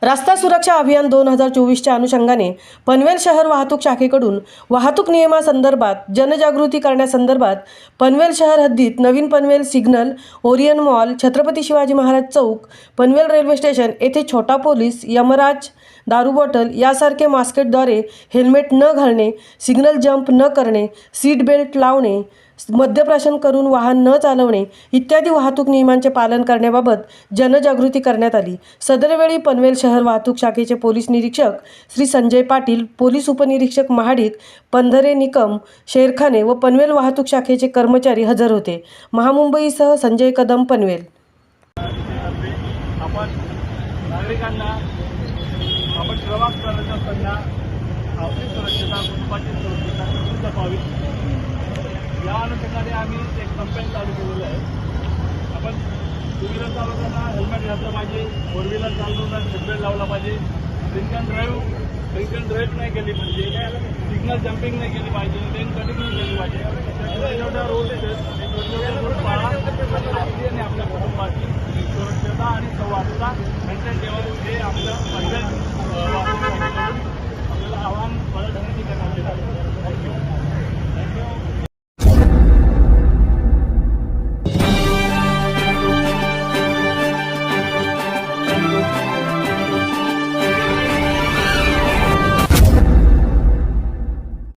रस्ता सुरक्षा अभियान 2024च्या अनुषंगाने पनवेल शहर वाहतूक शाखेकडून वाहतूक नियमासंदर्भात जनजागृती करण्यासंदर्भात पनवेल शहर हद्दीत नवीन Panvel signal, Orion mall, Chhatrapati Shivaji Maharaj चौक, पनवेल रेल्वे स्टेशन येथे छोटा पोलीस, यमराज, दारू बॉटल यासारखे मास्केटद्वारे हेल्मेट न घालणे, सिग्नल जंप न करणे, सीट बेल्ट लावणे, मद्यप्राशन करून वाहन न चालवणे इत्यादी वाहतूक नियमांचे पालन करण्याबाबत जनजागृती करण्यात आली। सदरवेळी पनवेल शहर वाहतूक शाखेचे पोलीस निरीक्षक श्री संजय पाटील, पोलीस उपनिरीक्षक महाडिक, पंधरे निकम, शेरखाने व पनवेल वाहतूक शाखेचे कर्मचारी हजर होते। महामुंबईसह संजय कदम, पनवेल। आपण प्रवास करत असताना आपली सुरक्षता, कुटुंबाची सुरक्षता कशी जपावी या अनुषंगाने आम्ही एक कंपेन चालू केलेलं आहे। आपण टू व्हीलर चालवताना हेल्मेट घातलं पाहिजे, फोर व्हीलर चालवताना सीटबेल्ट लावला पाहिजे, ड्रिंक अँड ड्राईव्ह नाही केली पाहिजे, सिग्नल जम्पिंग नाही केली पाहिजे, लेन कटिंग नाही केली पाहिजे। रूल्स पाळा